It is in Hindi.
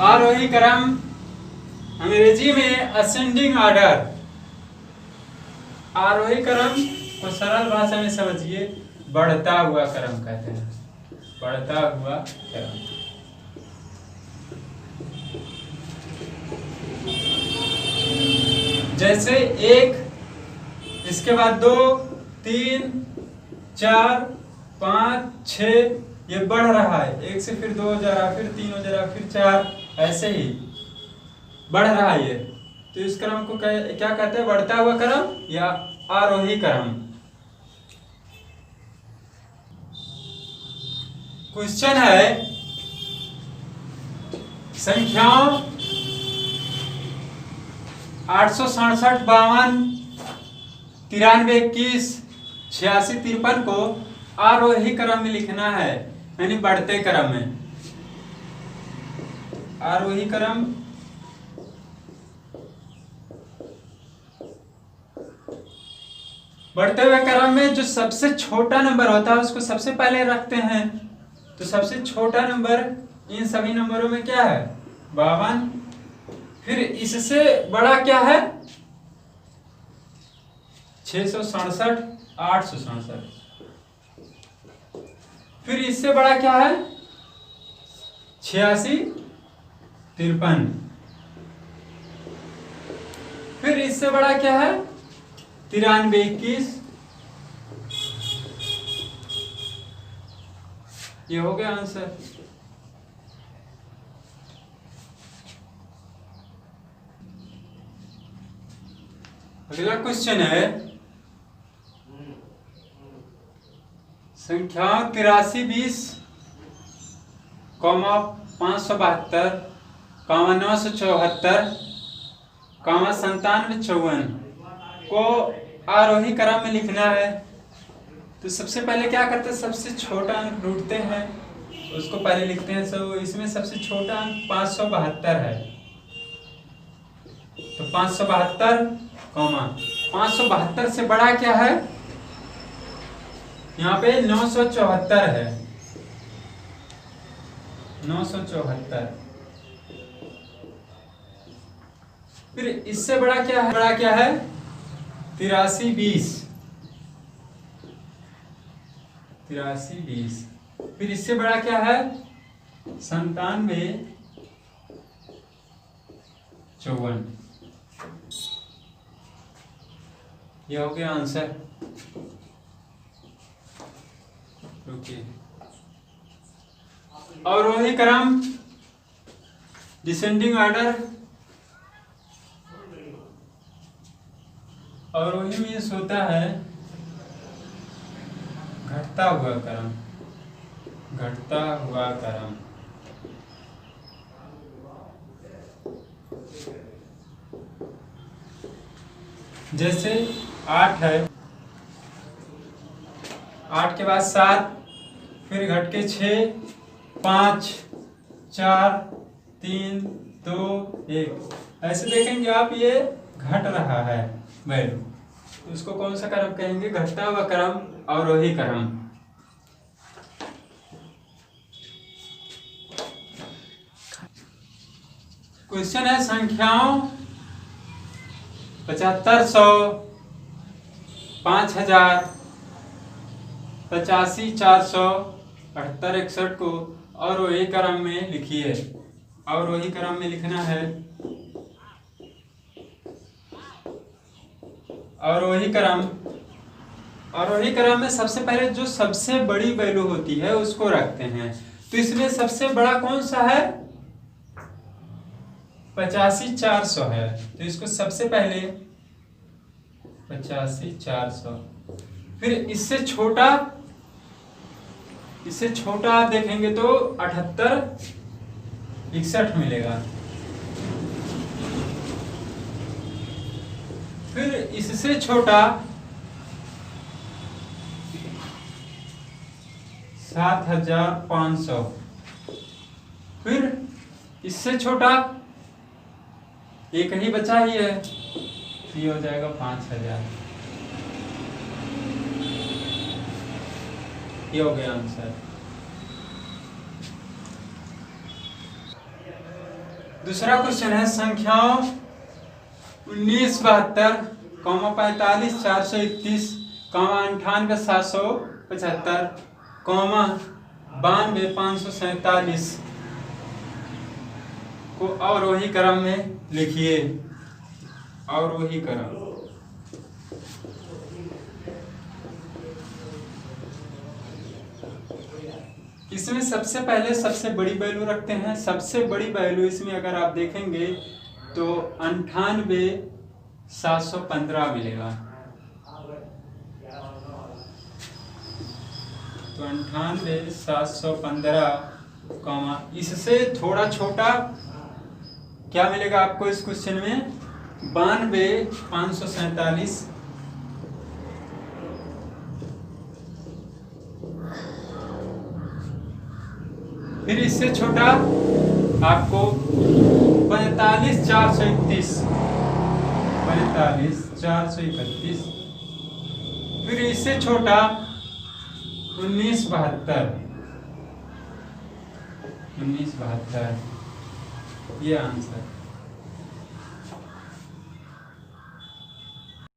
आरोही क्रम अंग्रेजी में असेंडिंग ऑर्डर। आरोही क्रम को सरल भाषा में समझिए, बढ़ता हुआ क्रम कहते हैं, बढ़ता हुआ क्रम। जैसे एक, इसके बाद 2, 3, 4, 5, 6, ये बढ़ रहा है, 1 से फिर 2 जा रहा, फिर 3 हो जा रहा, फिर 4, ऐसे ही बढ़ रहा है ये। तो इस क्रम को क्या कहते हैं? बढ़ता हुआ क्रम या आरोही क्रम। क्वेश्चन है, संख्याओं 867, 52, 93, 21, 86, 53 को आरोही क्रम में लिखना है, यानी बढ़ते क्रम में। आरोही क्रम बढ़ते हुए क्रम में जो सबसे छोटा नंबर होता है उसको सबसे पहले रखते हैं। तो सबसे छोटा नंबर इन सभी नंबरों में क्या है? 52। फिर इससे बड़ा क्या है? 667, 867। फिर इससे बड़ा क्या है? 86, 53। फिर इससे बड़ा क्या है? 93, 21। ये हो गया आंसर। अगला क्वेश्चन है, संख्या 83, 20, 572, 974, 97, 54 को आरोही क्रम में लिखना है। तो सबसे पहले क्या करते हैं? सबसे छोटा अंक ढूंढते हैं, उसको पहले लिखते हैं। तो इसमें सबसे छोटा अंक 572 है। तो 572, 572 से बड़ा क्या है? यहाँ पे 974 है, 974। फिर इससे बड़ा क्या है? बड़ा क्या है? 83, 20, 83, 20। फिर इससे बड़ा क्या है? 97, 54। ये हो गया आंसर। रुकिए, आरोही क्रम डिसेंडिंग ऑर्डर। आरोही मीन्स होता है घटता हुआ क्रम, घटता हुआ क्रम। जैसे 8 है, 8 के बाद 7, फिर घट के 6, 5, 4, 3, 2, 1। ऐसे देखेंगे आप, ये घट रहा है वैल्यू, तो उसको कौन सा क्रम कहेंगे? घटता हुआ क्रम, आरोही क्रम। क्वेश्चन है, संख्याओं 75, 100, 5000, 85, 400, 78, 61 को आरोही क्रम में लिखिए। आरोही क्रम में लिखना है। आरोही क्रम, आरोही क्रम में सबसे पहले जो सबसे बड़ी वैल्यू होती है उसको रखते हैं। तो इसमें सबसे बड़ा कौन सा है? 85, 400 है। तो इसको सबसे पहले 85, 400। फिर इससे छोटा आप देखेंगे तो 78, 61 मिलेगा। फिर इससे छोटा 7500। फिर इससे छोटा एक ही बचा ही है, ये हो जाएगा 5000। ये हो गया आंसर। दूसरा क्वेश्चन है संख्याओं 1972, 45 431, 98 775, 92 547 को अवरोही क्रम में लिखिए। अवरोही क्रम। इसमें सबसे पहले सबसे बड़ी वैल्यू रखते हैं। सबसे बड़ी वैल्यू इसमें अगर आप देखेंगे तो 98 715 मिलेगा। तो 98 715, इससे थोड़ा छोटा क्या मिलेगा आपको इस क्वेश्चन में? 92 547। फिर इससे छोटा आपको 45 431, 45 431। फिर इससे छोटा 1972, 1972। ये आंसर।